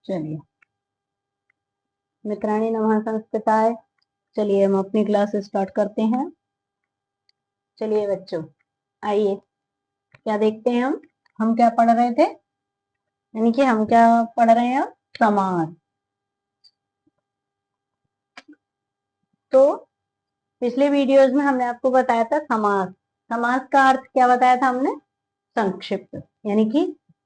चलिए, मित्राणि नमः संस्कृताय। चलिए हम अपनी क्लास स्टार्ट करते हैं। चलिए बच्चों, आइए क्या देखते हैं हम क्या पढ़ रहे थे, यानी कि हम क्या पढ़ रहे हैं, समास। तो पिछले वीडियोस में हमने आपको बताया था समास। समास का अर्थ क्या बताया था हमने, संक्षिप्त, यानी कि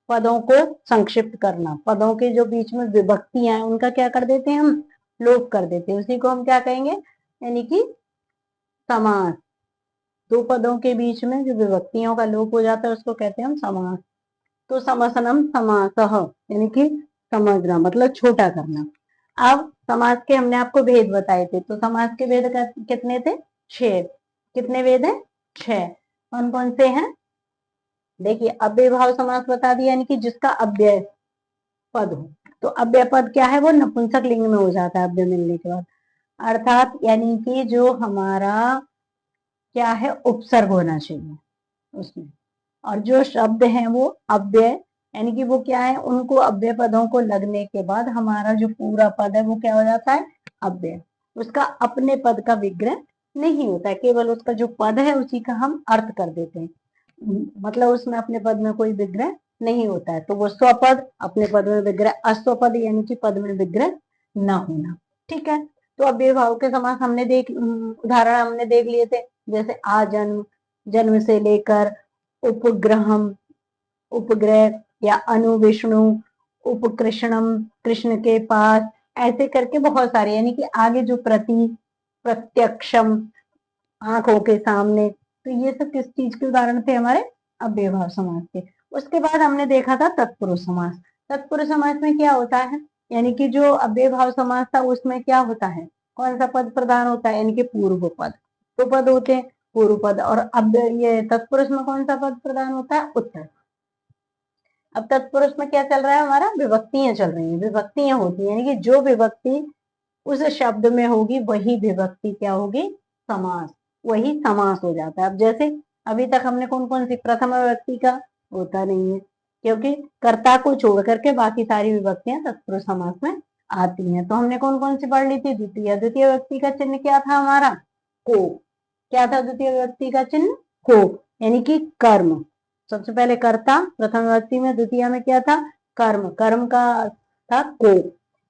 पदों को संक्षिप्त करना। पदों के जो बीच में विभक्तियां हैं उनका क्या कर देते हैं, हम लोप कर देते हैं। उसी को हम क्या कहेंगे, यानी कि समास। दो पदों के बीच में जो विभक्तियों का लोप हो जाता है उसको कहते हैं हम समास। तो समसनम समासः, यानी कि समझना मतलब छोटा करना। अब समास के हमने आपको भेद बताए थे, तो समास के भेद कितने थे, 6। कितने भेद हैं, 6। कौन कौन से हैं, देखिए अव्यय भाव समास बता दिया, यानी कि जिसका अव्यय पद हो। तो अव्यय पद क्या है, वो नपुंसक लिंग में हो जाता है अव्यय मिलने के बाद। अर्थात यानी कि जो हमारा क्या है, उपसर्ग होना चाहिए उसमें, और जो शब्द हैं वो अव्यय, यानी कि वो क्या है, उनको अव्यय पदों को लगने के बाद हमारा जो पूरा पद है वो क्या हो जाता है, अव्यय। उसका अपने पद का विग्रह नहीं होता है, केवल उसका जो पद है उसी का हम अर्थ कर देते हैं, मतलब उसमें अपने पद में कोई विग्रह नहीं होता है। तो वो स्वपद, अपने पद में विग्रह, अस्वपद यानी कि पद में विग्रह न होना। ठीक है, तो अव्यय भाव के समास हमने उदाहरण हमने देख लिए थे, जैसे आजन्म, जन्म से लेकर, उपग्रहम, उपग्रह, या अनुविष्णु, उपकृष्णम, कृष्ण के पास, ऐसे करके बहुत सारे, यानी कि आगे जो प्रत्यक्षम, आंखों के सामने। तो ये सब किस चीज के उदाहरण थे, हमारे अव्यय भाव समास के। उसके बाद हमने देखा था तत्पुरुष समास। तत्पुरुष समास में क्या होता है, यानी कि जो अव्यय भाव समास था उसमें क्या होता है, कौन सा पद प्रधान होता है, यानी कि पूर्व पद। तो पद होते हैं पूर्व पद, और अब ये तत्पुरुष में कौन सा पद प्रधान होता है, उत्तर। अब तत्पुरुष में क्या चल रहा है, हमारा विभक्तियां चल रही हैं, विभक्तियां होती हैं, यानी कि जो विभक्ति उस शब्द में होगी वही विभक्ति क्या होगी, समास, वही समास हो जाता है। अब जैसे अभी तक हमने कौन कौन सी, प्रथम विभक्ति का होता नहीं है, क्योंकि कर्ता को छोड़ करके बाकी सारी विभक्तियां तत्पुरुष समास में आती हैं। तो हमने कौन कौन सी पढ़ ली थी, द्वितीय। द्वितीय विभक्ति का चिन्ह क्या था हमारा, को। क्या था द्वितीय विभक्ति का चिन्ह, को, यानी कि कर्म। सबसे पहले कर्ता प्रथम विभक्ति में, द्वितीय में क्या था, कर्म। कर्म का था को,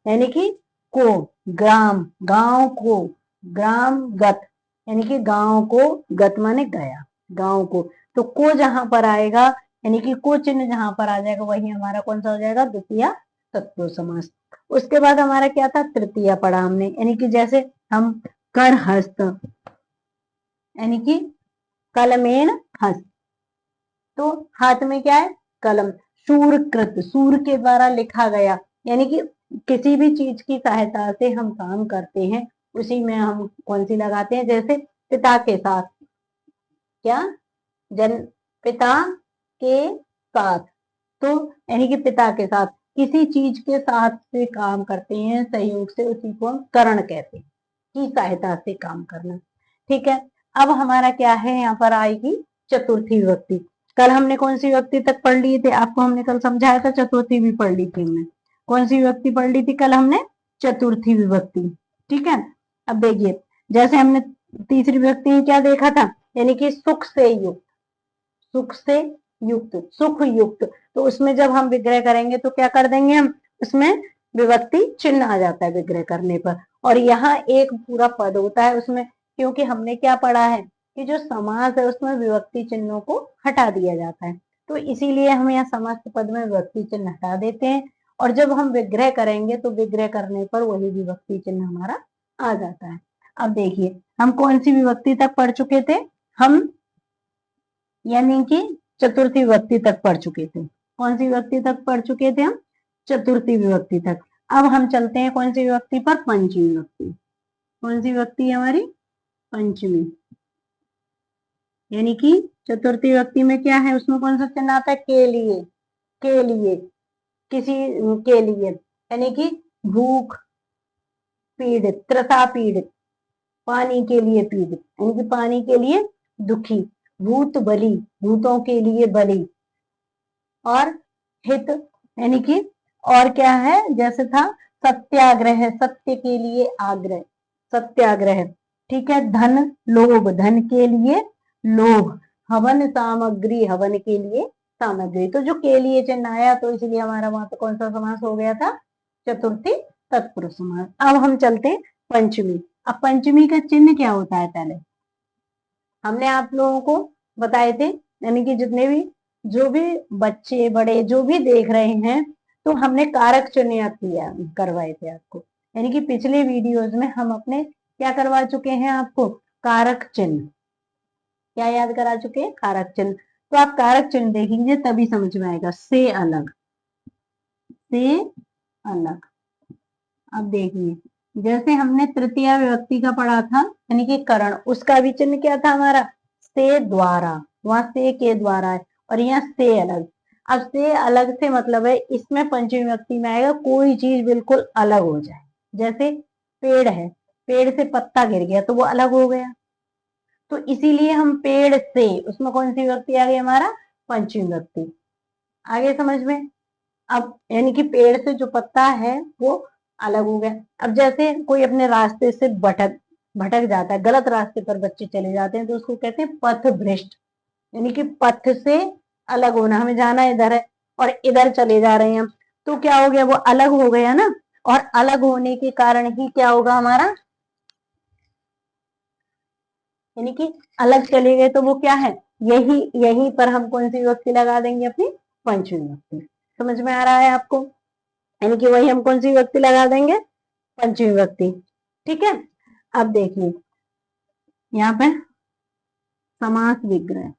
यानी कि को, ग्राम, गांव को, ग्राम गत, यानी कि गांव को, गत माने गया, गांव को। तो को जहां पर आएगा, यानी कि को चिन्ह जहां पर आ जाएगा वही हमारा कौन सा हो जाएगा, द्वितीय तत्पुरुष समास। उसके बाद हमारा क्या था, तृतीय पढ़ा हमने, यानी कि जैसे हम कर हस्त, यानी कि कलमेन हस्त, तो हाथ में क्या है, कलम। सूरकृत, सूर के द्वारा लिखा गया, यानी कि किसी भी चीज की सहायता से हम काम करते हैं उसी में हम कौन सी लगाते हैं, जैसे पिता के साथ, क्या, जन, पिता के साथ, तो यानी कि पिता के साथ किसी चीज के साथ से काम करते हैं, सहयोग से, उसी को हम करण कहते हैं, की सहायता से काम करना। ठीक है, अब हमारा क्या है, यहाँ पर आएगी चतुर्थी विभक्ति। कल हमने कौन सी विभक्ति तक पढ़ लिए थे, आपको हमने कल समझाया था, चतुर्थी भी पढ़ ली थी हमने। कौन सी विभक्ति पढ़ ली थी कल हमने, चतुर्थी विभक्ति। ठीक है, अब देखिए जैसे हमने तीसरी विभक्ति में क्या देखा था, यानी कि सुख से युक्त, सुख से युक्त, सुख युक्त। तो उसमें जब हम विग्रह करेंगे तो क्या कर देंगे हम, उसमें विभक्ति चिन्ह आ जाता है विग्रह करने पर, और यहाँ एक पूरा पद होता है उसमें, क्योंकि हमने क्या पढ़ा है कि जो समास है उसमें विभक्ति चिन्हों को हटा दिया जाता है। तो इसीलिए हम यहाँ समस्त पद में विभक्ति चिन्ह हटा देते हैं, और जब हम विग्रह करेंगे तो विग्रह करने पर वही विभक्ति चिन्ह हमारा आ जाता है। अब देखिए हम कौन सी विभक्ति तक पढ़ चुके थे, हम यानी कि चतुर्थी विभक्ति तक पढ़ चुके थे। कौन सी विभक्ति तक पढ़ चुके थे हम, चतुर्थी विभक्ति तक। अब हम चलते हैं कौन सी विभक्ति पर, पंचमी विभक्ति। कौन सी विभक्ति है हमारी, पंचमी, यानी कि चतुर्थी विभक्ति में क्या है, उसमें कौन सा चिन्ह आता है, के लिए, के लिए, किसी के लिए, यानी कि भूख पीड़ित, त्रसा पीड़ित, पानी के लिए पीड़ित, यानी कि पानी के लिए दुखी, भूत बलि, भूतों के लिए बलि, और हित, यानी कि और क्या है, जैसे था सत्याग्रह, सत्य के लिए आग्रह, सत्याग्रह। ठीक है, धन लोभ, धन के लिए लोभ, हवन सामग्री, हवन के लिए सामग्री। तो जो के लिए चिन्ह आया तो इसलिए हमारा वहां पे कौन सा समास हो गया था, चतुर्थी तत्पुरुष समास। अब हम चलते हैं पंचमी। अब पंचमी का चिन्ह क्या होता है, पहले हमने आप लोगों को बताए थे, यानी कि जितने भी जो भी बच्चे बड़े जो भी देख रहे हैं, तो हमने कारक चिन्ह याद किया करवाए थे आपको। यानी कि पिछले वीडियोज में हम अपने क्या करवा चुके हैं आपको, कारक चिन्ह। क्या याद करा चुके हैं, कारक चिन्ह। तो आप कारक चिन्ह देखेंगे तभी समझ में आएगा। से अलग, से अलग। अब देखिए, जैसे हमने तृतीया विभक्ति का पढ़ा था, यानी कि करण, उसका भी चिन्ह क्या था हमारा, से द्वारा, वहां से के द्वारा है, और यहाँ से अलग। अब से अलग से मतलब है इसमें पंचमी विभक्ति में आएगा कोई चीज बिल्कुल अलग हो जाए। जैसे पेड़ है, पेड़ से पत्ता गिर गया तो वो अलग हो गया, तो इसीलिए हम पेड़ से, उसमें कौन सी विभक्ति आ गई हमारा, पंचमी विभक्ति। आगे समझ में। अब यानी कि पेड़ से जो पत्ता है वो अलग हो गया। अब जैसे कोई अपने रास्ते से भटक भटक जाता है, गलत रास्ते पर बच्चे चले जाते हैं, तो उसको कहते हैं पथ भ्रष्ट। यानी कि पथ से अलग होना, हमें जाना इधर है और इधर चले जा रहे हैं हम, तो क्या हो गया, वो अलग हो गया ना। और अलग होने के कारण ही क्या होगा हमारा, यानी कि अलग चले गए तो वो क्या है, यही यहीं पर हम कौन सी विभक्ति लगा देंगे, अपनी पंचमी विभक्ति। समझ में आ रहा है आपको, यानी कि वही हम कौन सी विभक्ति लगा देंगे, पंचमी विभक्ति। ठीक है। अब देखिए यहाँ पे समास विग्रह,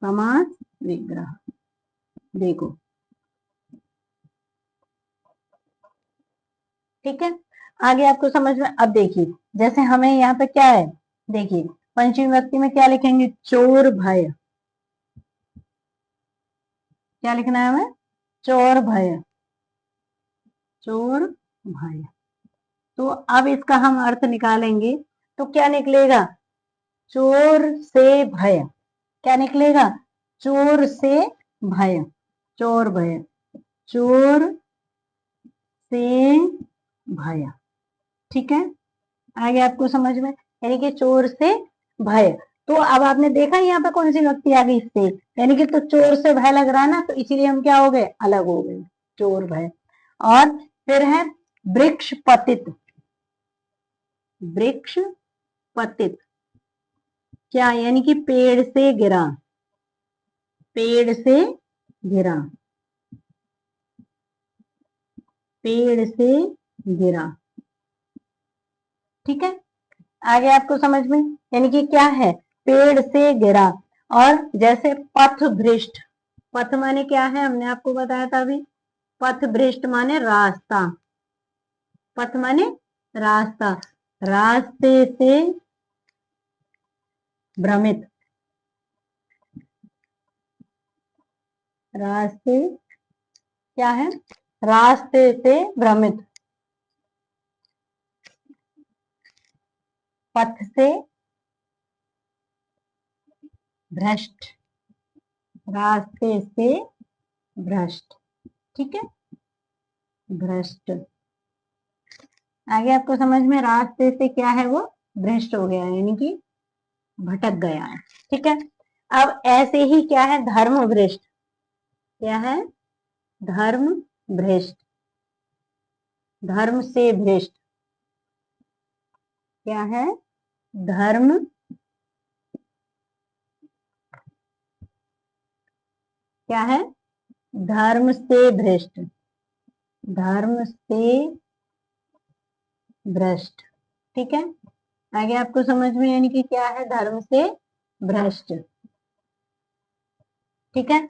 समास विग्रह देखो। ठीक है, आगे आपको समझ में। अब देखिए जैसे हमें यहाँ पे क्या है, देखिए पंचमी विभक्ति में क्या लिखेंगे, चोर भय। क्या लिखना है हमें, चोर भय, चोर भय। तो अब इसका हम अर्थ निकालेंगे तो क्या निकलेगा, चोर से भय। क्या निकलेगा, चोर से भय, चोर भय, चोर से भय। ठीक है, आगे आपको समझ में, यानी कि चोर से भय। तो अब आपने देखा यहाँ पे कौन सी विभक्ति आ गई, से, यानी कि तो चोर से भय लग रहा है ना, तो इसीलिए हम क्या हो गए, अलग हो गए, चोर भय। और फिर है वृक्ष पतित, वृक्ष पतित क्या, यानी कि पेड़ से गिरा, पेड़ से गिरा, पेड़ से गिरा। ठीक है, आगे आपको समझ में, यानी कि क्या है, पेड़ से गिरा। और जैसे पथ भ्रष्ट, पथ माने क्या है, हमने आपको बताया था अभी, पथ भ्रष्ट माने रास्ता, पथ माने रास्ता, रास्ते से भ्रमित, रास्ते क्या है, रास्ते से भ्रमित, पथ से भ्रष्ट, रास्ते से भ्रष्ट। ठीक है, भ्रष्ट। आगे आपको समझ में, रास्ते से क्या है, वो भ्रष्ट हो गया, यानी कि भटक गया है। ठीक है, अब ऐसे ही क्या है, धर्म भ्रष्ट। क्या है, धर्म भ्रष्ट, धर्म से भ्रष्ट। क्या है, धर्म, क्या है, धर्म से भ्रष्ट, धर्म से भ्रष्ट। ठीक है, आगे आपको समझ में, यानी कि क्या है, धर्म से भ्रष्ट। ठीक है,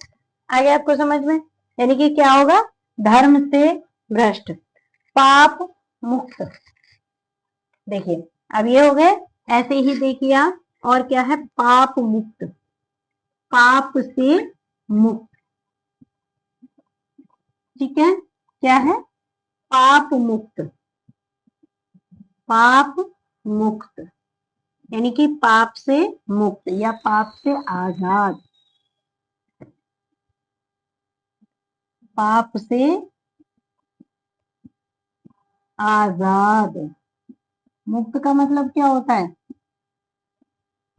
आगे आपको समझ में, यानी कि क्या होगा, धर्म से भ्रष्ट, पाप मुक्त। देखिए अब ये हो गए, ऐसे ही देखिए आप, और क्या है, पाप मुक्त, पाप से मुक्त। ठीक है, क्या है, पाप मुक्त, पाप मुक्त, यानी कि पाप से मुक्त या पाप से आजाद, पाप से आजाद। मुक्त का मतलब क्या होता है?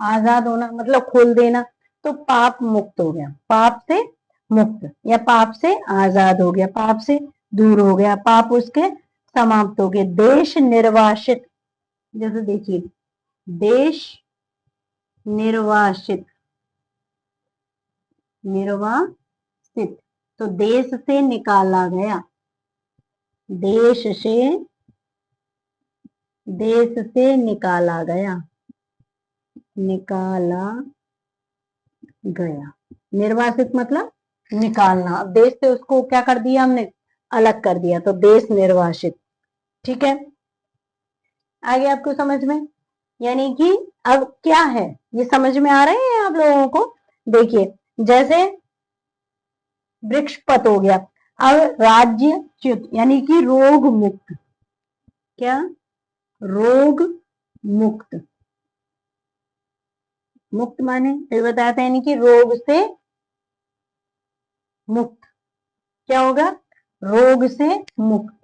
आजाद होना मतलब खोल देना। तो पाप मुक्त हो गया, पाप से मुक्त या पाप से आजाद हो गया, पाप से दूर हो गया, पाप उसके समाप्त हो गए। देश निर्वासित, जैसे देखिए देश निर्वासित, निर्वासित तो देश से निकाला गया, देश से, देश से निकाला गया, निकाला गया। निर्वासित मतलब निकालना। अब देश से उसको क्या कर दिया हमने? अलग कर दिया, तो देश निर्वासित। ठीक है, आगे आपको समझ में, यानी कि अब क्या है ये समझ में आ रहे हैं आप लोगों को? देखिए जैसे वृक्षपत हो गया, अब राज्य च्युत यानी कि रोग मुक्त। क्या? रोग मुक्त। मुक्त माने ये बताते हैं, यानी कि रोग से मुक्त। क्या होगा? रोग से मुक्त,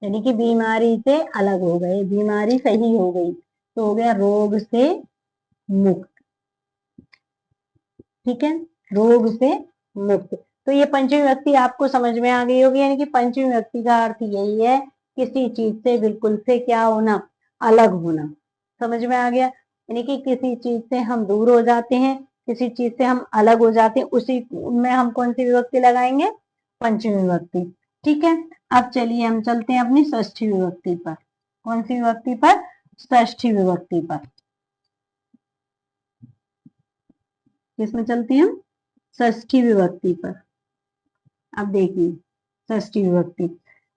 यानी कि बीमारी से अलग हो गए, बीमारी सही हो गई, तो हो गया रोग से मुक्त। ठीक है, रोग से मुक्त। तो ये पंचमी विभक्ति आपको समझ में आ गई होगी, यानी कि पंचमी विभक्ति का अर्थ यही है, किसी चीज से बिल्कुल से क्या होना? अलग होना। समझ में आ गया? यानी कि किसी चीज से हम दूर हो जाते हैं, किसी चीज से हम अलग हो जाते हैं, उसी में हम कौन सी विभक्ति लगाएंगे? पंचमी विभक्ति। ठीक है, अब चलिए हम चलते हैं अपनी षष्ठी विभक्ति पर। कौन सी विभक्ति पर? षष्ठी विभक्ति पर। किसमें चलते हैं हम? षष्ठी विभक्ति पर। अब देखिए षष्ठी विभक्ति,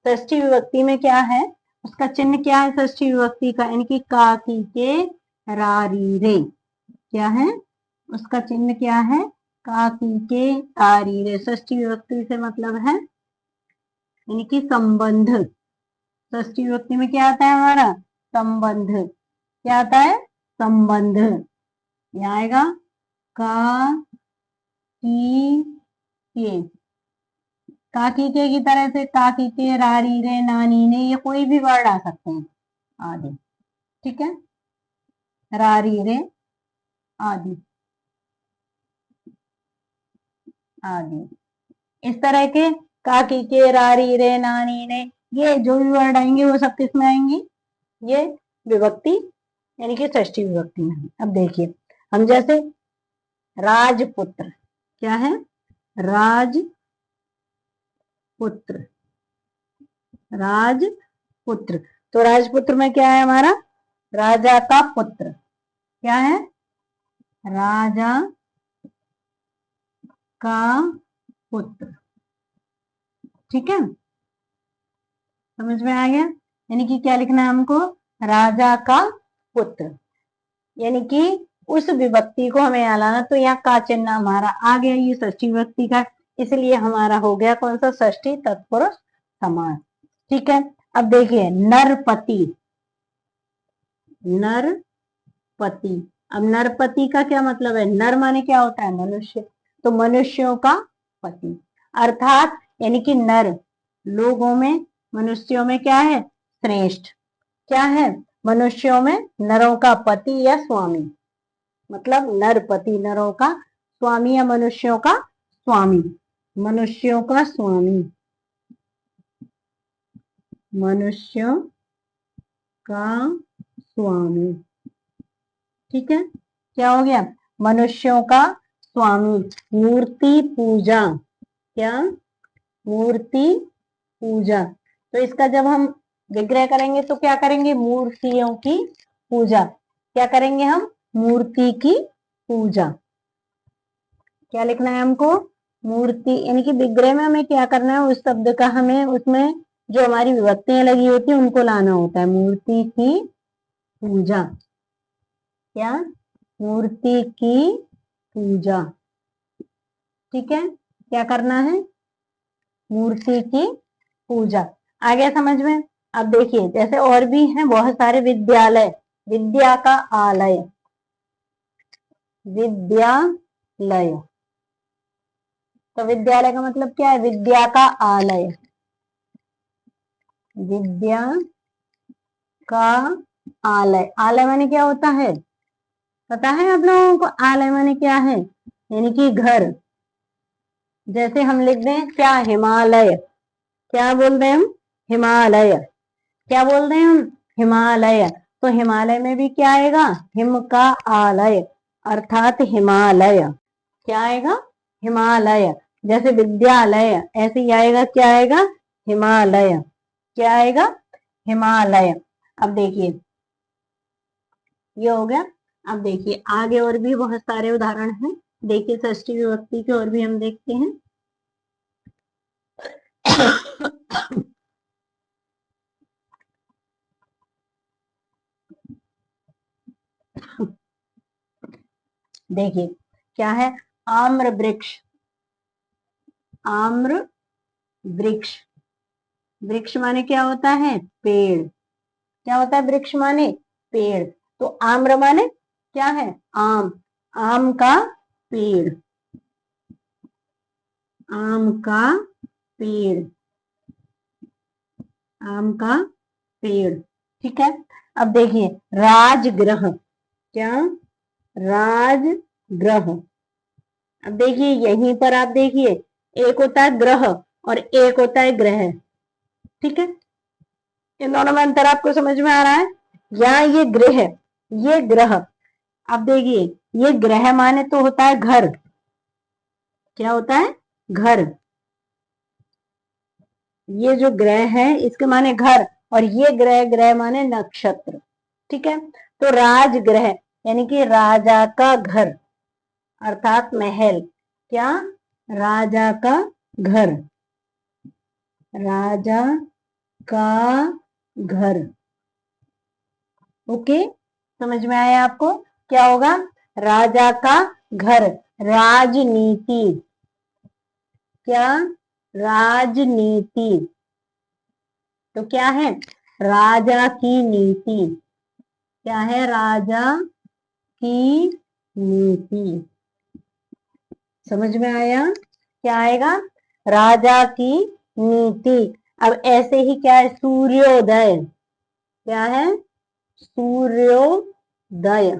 षष्ठी विभक्ति में क्या है? उसका चिन्ह क्या है षष्ठी विभक्ति का? यानी कि का की के रा री रे। क्या है उसका चिन्ह? क्या है? का की के रा री रे। षष्ठी विभक्ति से मतलब है यानी कि संबंध। षष्ठी विभक्ति में क्या आता है हमारा? संबंध। क्या आता है? संबंध। यहाँ आएगा का की के, काकी के की तरह से काकी के, रारी रे, नानी ने, ये कोई भी वर्ड आ सकते हैं आदि। ठीक है, रारी रे आदि, आदि इस तरह के काकी के, रारी रे, नानी ने, ये जो भी वर्ड आएंगे वो सब किस में आएंगे? ये विभक्ति यानी कि षष्ठी विभक्ति में। अब देखिए हम जैसे राजपुत्र, क्या है? राजपुत्र, राजपुत्र। तो राजपुत्र में क्या है हमारा? राजा का पुत्र। क्या है? राजा का पुत्र। ठीक है, समझ में आ गया? यानी कि क्या लिखना है हमको? राजा का पुत्र, यानी कि उस विभक्ति को हमें यहाँ लाना। तो यहाँ का चिन्ह हमारा आ गया, ये षष्ठी विभक्ति का, इसलिए हमारा हो गया कौन सा? षष्ठी तत्पुरुष समास। ठीक है, अब देखिए नरपति, नरपति। अब नरपति का क्या मतलब है? नर माने क्या होता है? मनुष्य, तो मनुष्यों का पति, अर्थात यानी कि नर लोगों में, मनुष्यों में क्या है? श्रेष्ठ। क्या है? मनुष्यों में नरों का पति या स्वामी, मतलब नरपति नरों का स्वामी या मनुष्यों का स्वामी, मनुष्यों का स्वामी, मनुष्यों का स्वामी। ठीक है, क्या हो गया? मनुष्यों का स्वामी। मूर्ति पूजा। क्या? मूर्ति पूजा। तो इसका जब हम विग्रह करेंगे तो क्या करेंगे? मूर्तियों की पूजा। क्या करेंगे हम? मूर्ति की पूजा। क्या लिखना है हमको? मूर्ति, यानी कि विग्रह में हमें क्या करना है? उस शब्द का हमें उसमें जो हमारी विभक्तियां लगी होती है उनको लाना होता है। मूर्ति की पूजा। क्या? मूर्ति की पूजा। ठीक है, क्या करना है? मूर्ति की पूजा। आ गया समझ में? अब देखिए जैसे और भी हैं बहुत सारे विद्यालय, विद्या का आलय, विद्यालय। तो विद्यालय का मतलब क्या है? विद्या का आलय, विद्या का आलय। आलय माने क्या होता है, पता है आप लोगों को? आलय माने क्या है, यानी कि घर। जैसे हम लिख दें क्या, हिमालय। क्या बोल रहे हैं हम? हिमालय। क्या बोल रहे हैं हम? हिमालय। तो हिमालय में भी क्या आएगा, हिम का आलय, अर्थात हिमालय। क्या आएगा? हिमालय। जैसे विद्यालय, ऐसे ही आएगा, क्या आएगा? हिमालय। क्या आएगा? हिमालय। अब देखिए, ये हो गया। अब देखिए आगे और भी बहुत सारे उदाहरण हैं। देखिए षष्ठी विभक्ति के और भी हम देखते हैं। देखिए क्या है, आम्र वृक्ष। आम्र वृक्ष। वृक्ष माने क्या होता है? पेड़। क्या होता है वृक्ष माने? पेड़। तो आम्र माने क्या है? आम। आम का पेड़। आम का पेड़। आम का पेड़। ठीक है। अब देखिए राजगृह। क्या? राजगृह। अब देखिए यहीं पर आप देखिए, एक होता है ग्रह और एक होता है ग्रह। ठीक है, इन दोनों में अंतर आपको समझ में आ रहा है? यहाँ ये गृह, ये ग्रह। अब देखिए ये ग्रह माने तो होता है घर। क्या होता है? घर। ये जो ग्रह है इसके माने घर, और ये ग्रह, ग्रह माने नक्षत्र। ठीक है, तो राजगृह यानी कि राजा का घर, अर्थात महल। क्या? राजा का घर। राजा का घर। ओके, समझ में आया आपको? क्या होगा? राजा का घर। राजनीति। क्या? राजनीति। तो क्या है? राजा की नीति। क्या है? राजा की नीति। समझ में आया? क्या आएगा? राजा की नीति। अब ऐसे ही क्या है? सूर्योदय। क्या है? सूर्योदय।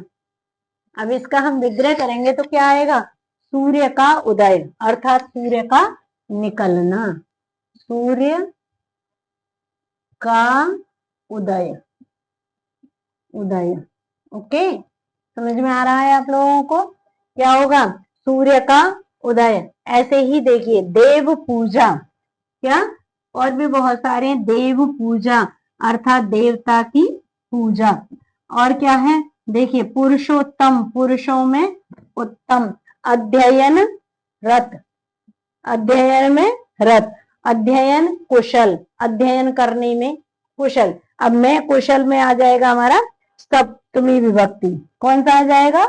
अब इसका हम विग्रह करेंगे तो क्या आएगा? सूर्य का उदय, अर्थात सूर्य का निकलना। सूर्य का उदय। उदय। ओके, समझ में आ रहा है आप लोगों को? क्या होगा? सूर्य का उदय। ऐसे ही देखिए देव पूजा। क्या? और भी बहुत सारे, देव पूजा अर्थात देवता की पूजा। और क्या है? देखिए पुरुषोत्तम, पुरुषों में उत्तम। अध्ययन रत। अध्ययन में रत। अध्ययन कुशल, अध्ययन करने में कुशल। अब में कुशल में आ जाएगा हमारा सप्तमी विभक्ति। कौन सा आ जाएगा?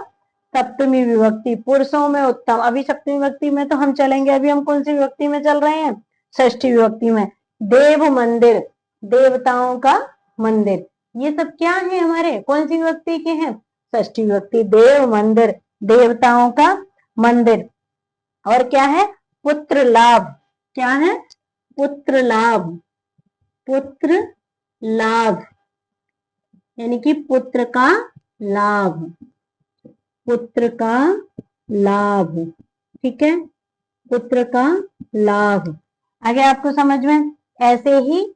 सप्तमी विभक्ति। पुरुषों में उत्तम। अभी सप्तमी विभक्ति में तो हम चलेंगे, अभी हम कौन सी विभक्ति में चल रहे हैं? षष्ठी विभक्ति में। देव मंदिर, देवताओं का मंदिर। ये सब क्या है हमारे, कौन सी विभक्ति के हैं? षष्ठी विभक्ति। देव मंदिर, देवताओं का मंदिर। और क्या है? पुत्र लाभ। क्या है? पुत्र लाभ। पुत्र लाभ यानी कि पुत्र का लाभ। पुत्र का लाभ। ठीक है, पुत्र का लाभ। आगे आपको समझ में? ऐसे ही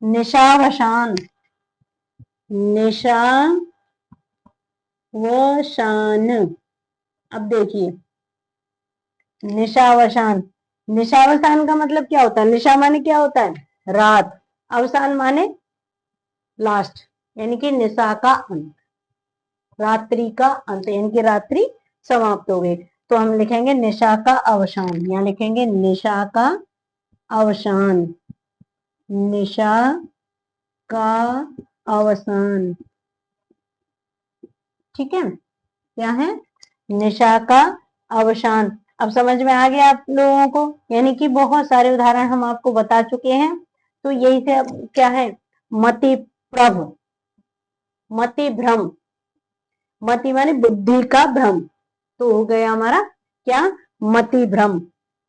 निशावसान। निशावसान। अब देखिए निशावसान। निशावसान का मतलब क्या होता है? निशा माने क्या होता है? रात। अवसान माने लास्ट, यानी कि निशा का अंत, रात्रि का अंत, यानी कि रात्रि समाप्त हो गई। तो हम लिखेंगे निशा का अवसान। यहाँ लिखेंगे निशा का अवसान। निशा का अवसान। ठीक है, क्या है? निशा का अवसान। अब समझ में आ गया आप लोगों को? यानी कि बहुत सारे उदाहरण हम आपको बता चुके हैं। तो यही से अब क्या है? मति प्रभ। मति भ्रम। मति माने बुद्धि का भ्रम। तो हो गया हमारा क्या? मति भ्रम।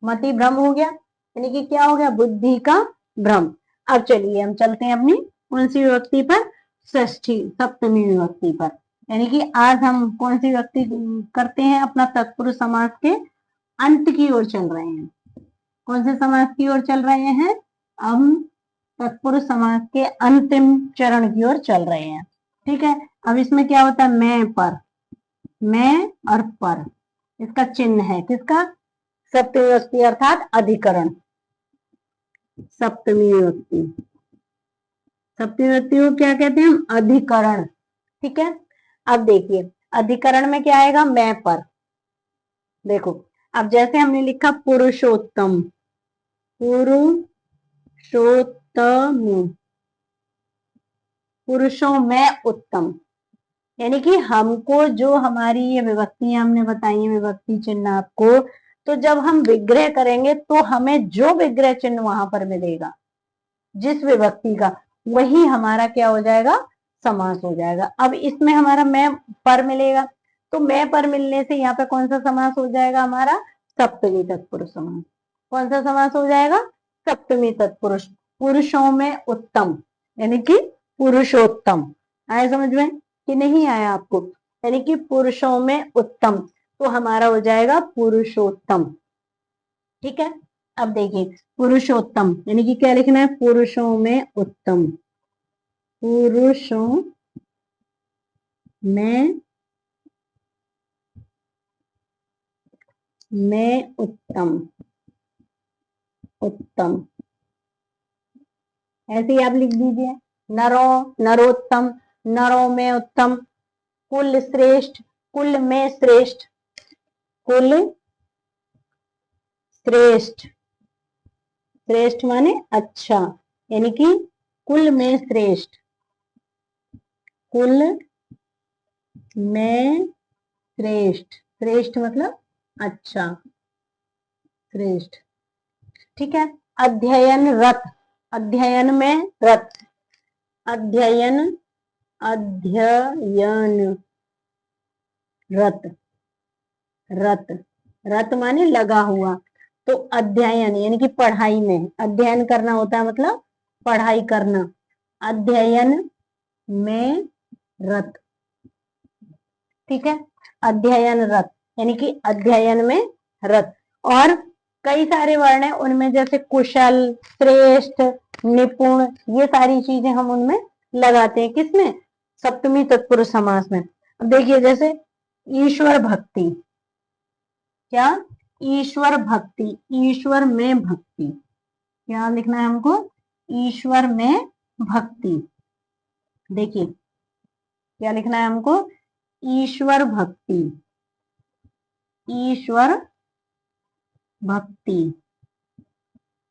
मति भ्रम हो गया, यानी कि क्या हो गया? बुद्धि का भ्रम। अब चलिए हम चलते हैं अपनी कौन सी विभक्ति पर, षष्ठी सप्तमी विभक्ति पर। यानी कि आज हम कौन सी विभक्ति करते हैं, अपना तत्पुरुष समास के अंत की ओर चल रहे हैं। कौन से समास की ओर चल रहे हैं, हम तत्पुरुष समास के अंतिम चरण की ओर चल रहे हैं। ठीक है, अब इसमें क्या होता है, मैं पर, मैं और पर, इसका चिन्ह है किसका, सप्तमी विभक्ति अर्थात अधिकरण, सप्तमी विभक्ति। सप्तमी विभक्ति को क्या कहते हैं हम, अधिकरण। ठीक है, अब देखिए अधिकरण में क्या आएगा, मैं पर। देखो अब जैसे हमने लिखा पुरुषोत्तम, पुरुषोत्तम, पुरुषों में उत्तम, यानी कि हमको जो हमारी ये विभक्तियां हमने बताई है, विभक्ति चिन्ह आपको, तो जब हम विग्रह करेंगे तो हमें जो विग्रह चिन्ह वहां पर मिलेगा जिस विभक्ति का, वही हमारा क्या हो जाएगा, समास हो जाएगा। अब इसमें हमारा मैं पर मिलेगा, तो मैं पर मिलने से यहाँ पे कौन सा समास हो जाएगा हमारा, सप्तमी तत्पुरुष समास। कौन सा समास हो जाएगा, सप्तमी तत्पुरुष, पुरुषों में उत्तम, यानी कि पुरुषोत्तम। आया समझ में कि नहीं आया आपको, यानी कि पुरुषों में उत्तम, तो हमारा हो जाएगा पुरुषोत्तम। ठीक है, अब देखिए पुरुषोत्तम यानी कि क्या लिखना है, पुरुषों में उत्तम, पुरुषों में उत्तम, उत्तम ऐसे ही आप लिख दीजिए, नरोत्तम, नरों में उत्तम, कुल श्रेष्ठ, कुल में श्रेष्ठ, कुल श्रेष्ठ, श्रेष्ठ माने अच्छा, यानी कि कुल में श्रेष्ठ, कुल में श्रेष्ठ, श्रेष्ठ मतलब अच्छा, श्रेष्ठ। ठीक है, अध्ययन रत, अध्ययन में रत, अध्ययन, अध्ययन रत, रत, रत माने लगा हुआ, तो अध्ययन यानी कि पढ़ाई में, अध्ययन करना होता है मतलब पढ़ाई करना, अध्ययन में रत। ठीक है, अध्ययन रत यानी कि अध्ययन में रत। और कई सारे वर्ण हैं उनमें, जैसे कुशल, श्रेष्ठ, निपुण, ये सारी चीजें हम उनमें लगाते हैं, किसमें, सप्तमी तत्पुरुष समास में। अब देखिए जैसे ईश्वर भक्ति, क्या, ईश्वर भक्ति, ईश्वर में भक्ति, क्या लिखना है हमको, ईश्वर में भक्ति। देखिए क्या लिखना है हमको, ईश्वर भक्ति, ईश्वर भक्ति।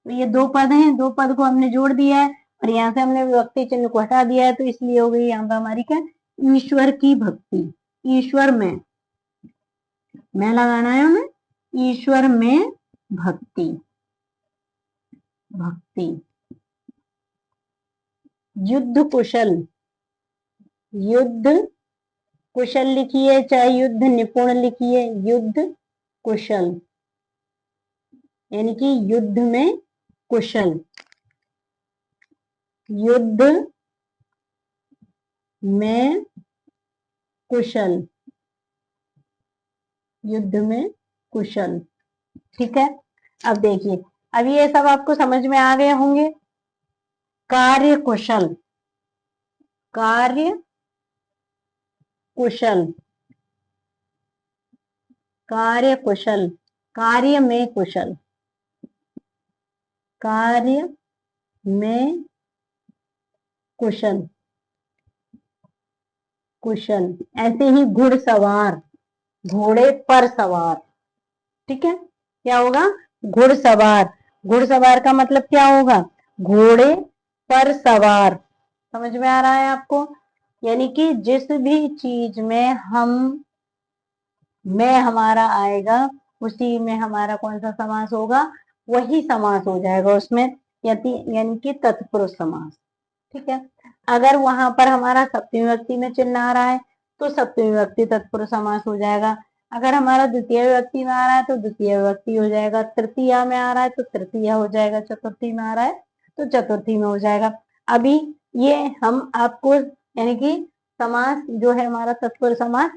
तो ये दो पद हैं, दो पद को हमने जोड़ दिया है और यहाँ से हमने विभक्ति चिन्ह को हटा दिया है, तो इसलिए हो गई यहाँ पर हमारी क्या, ईश्वर की भक्ति, ईश्वर में, मैं लगाना है हमें, ईश्वर में भक्ति, भक्ति। युद्ध कुशल, युद्ध कुशल लिखिए, चाहे युद्ध निपुण लिखिए, युद्ध कुशल यानी कि युद्ध में कुशल, युद्ध में कुशल, युद्ध में कुशल। ठीक है, अब देखिए अब ये सब आपको समझ में आ गए होंगे। कार्य कुशल, कार्य कुशल, कार्य कुशल, कार्य में कुशल, कार्य में कुशल, कुशल। ऐसे ही घुड़सवार, घोड़े पर सवार। ठीक है, क्या होगा, घुड़सवार, घुड़सवार का मतलब क्या होगा, घोड़े पर सवार। समझ में आ रहा है आपको, यानी कि जिस भी चीज में हम, में हमारा आएगा, उसी में हमारा कौन सा समास होगा, वही समास हो जाएगा उसमें, यानी कि तत्पुरुष समास। ठीक है, अगर वहां पर हमारा सप्तमी विभक्ति में चिन्ह आ रहा है तो सप्तमी विभक्ति तत्पुरुष समास हो जाएगा, अगर हमारा द्वितीय विभक्ति में आ रहा है तो द्वितीय विभक्ति हो जाएगा, तृतीया में आ रहा है तो तृतीया हो जाएगा, चतुर्थी में आ रहा है तो चतुर्थी में हो जाएगा। अभी ये हम आपको यानी कि समास जो है हमारा तत्पुरुष समास,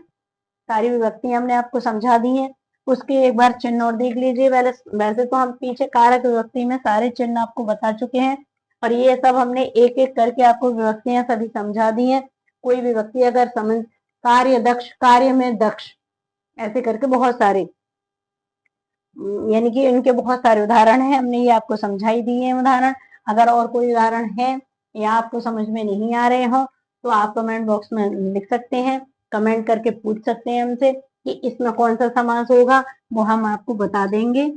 सारी विभक्ति हमने आपको समझा दी है। उसके एक बार चिन्ह और देख लीजिए। वैसे तो हम पीछे कारक विभक्ति में सारे चिन्ह आपको बता चुके हैं, और ये सब हमने एक एक करके आपको विभक्तियां सभी समझा दी हैं। कोई विभक्ति अगर समझ, कार्य दक्ष, कार्य में दक्ष, ऐसे करके बहुत सारे, यानी कि इनके बहुत सारे उदाहरण हैं, हमने ये आपको समझाई दिए हैं उदाहरण। अगर और कोई उदाहरण है या आपको समझ में नहीं आ रहे हो तो आप कमेंट बॉक्स में लिख सकते हैं, कमेंट करके पूछ सकते हैं हमसे कि इसमें कौन सा समास होगा, वो हम आपको बता देंगे।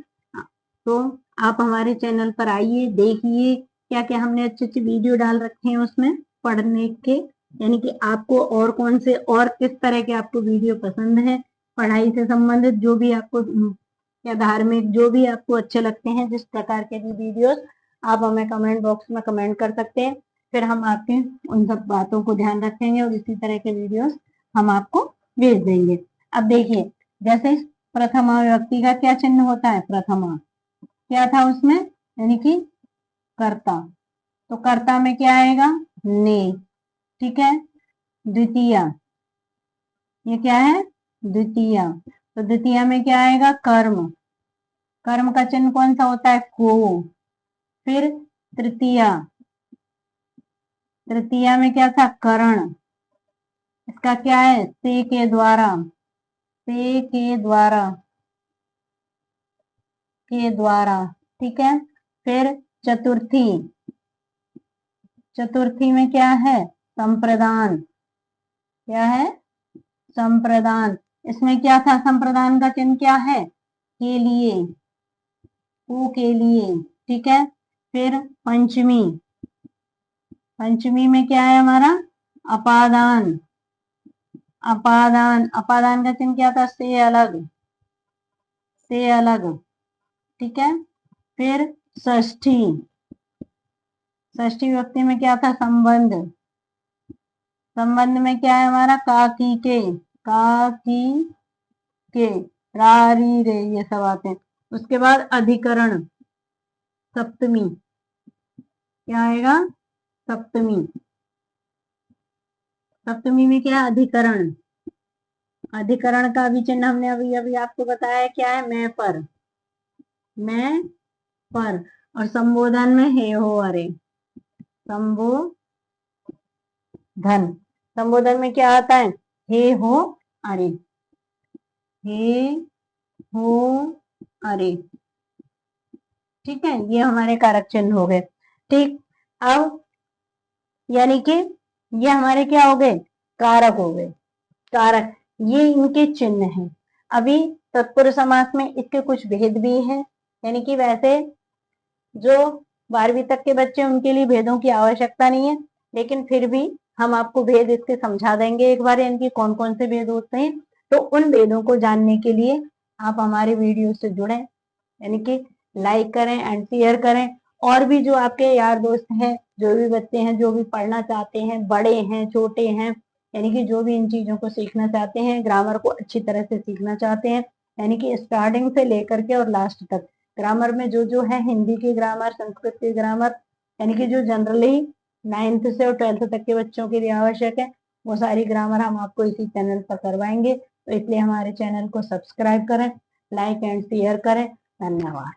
तो आप हमारे चैनल पर आइए, देखिए क्या क्या हमने अच्छे अच्छे वीडियो डाल रखे हैं उसमें पढ़ने के, यानी कि आपको और कौन से और किस तरह के आपको वीडियो पसंद है, पढ़ाई से संबंधित जो भी आपको या धार्मिक, जो भी आपको अच्छे लगते हैं, जिस प्रकार के भी वीडियोस, आप हमें कमेंट बॉक्स में कमेंट कर सकते हैं। फिर हम आपके उन सब बातों को ध्यान रखेंगे और इसी तरह के वीडियोस हम आपको भेज देंगे। अब देखिए, जैसे प्रथमा विभक्ति का क्या चिन्ह होता है, प्रथमा क्या था उसमें, यानी कि कर्ता, तो कर्ता में क्या आएगा, ने, ठीक है। द्वितीया, ये क्या है, द्वितीया, तो द्वितीया में क्या आएगा, कर्म, कर्म का चिन्ह कौन सा होता है, को। फिर तृतीया, तृतीया में क्या था, करण, इसका क्या है, से के द्वारा, से के द्वारा, के द्वारा, ठीक है। फिर चतुर्थी, चतुर्थी में क्या है, संप्रदान, क्या है, संप्रदान, इसमें क्या था, संप्रदान का चिन्ह क्या है, के लिए, ऊ के लिए, ठीक है। फिर पंचमी, पंचमी में क्या है हमारा, अपादान, अपादान, अपादान का चिन्ह क्या था, से अलग, से अलग, ठीक है। फिर षष्ठी, षष्ठी विभक्ति में क्या था, संबंध, संबंध में क्या है हमारा, का की के, का की के, रा री रे, ये सब आते हैं। उसके बाद अधिकरण, सप्तमी, क्या आएगा, सप्तमी, सप्तमी में क्या है, अधिकरण, अधिकरण का भी चिन्ह हमने अभी अभी आपको बताया क्या है, मैं पर, मैं पर। और संबोधन में हे हो अरे, संबोधन, संबोधन में क्या आता है, हे हो अरे, हे हो अरे, ठीक है। ये हमारे कारक चिन्ह हो गए, ठीक। अब यानी कि ये हमारे क्या हो गए, कारक हो गए, कारक, ये इनके चिन्ह हैं। अभी तत्पुरुष समास में इसके कुछ भेद भी हैं, यानी कि वैसे जो 12वीं तक के बच्चे उनके लिए भेदों की आवश्यकता नहीं है, लेकिन फिर भी हम आपको भेद इसके समझा देंगे एक बार, इनके कौन कौन से भेद होते हैं। तो उन भेदों को जानने के लिए आप हमारे वीडियो से जुड़ें, यानी कि लाइक करें एंड शेयर करें। और भी जो आपके यार दोस्त हैं, जो भी बच्चे हैं, जो भी पढ़ना चाहते हैं, बड़े हैं छोटे हैं, यानी कि जो भी इन चीजों को सीखना चाहते हैं, ग्रामर को अच्छी तरह से सीखना चाहते हैं, यानी कि स्टार्टिंग से लेकर के और लास्ट तक, ग्रामर में जो जो है, हिंदी की ग्रामर, संस्कृत की ग्रामर, यानी कि जो जनरली 9th से और 12th तक के बच्चों के लिए आवश्यक है, वो सारी ग्रामर हम आपको इसी चैनल पर करवाएंगे। तो इसलिए हमारे चैनल को सब्सक्राइब करें, लाइक एंड शेयर करें। धन्यवाद।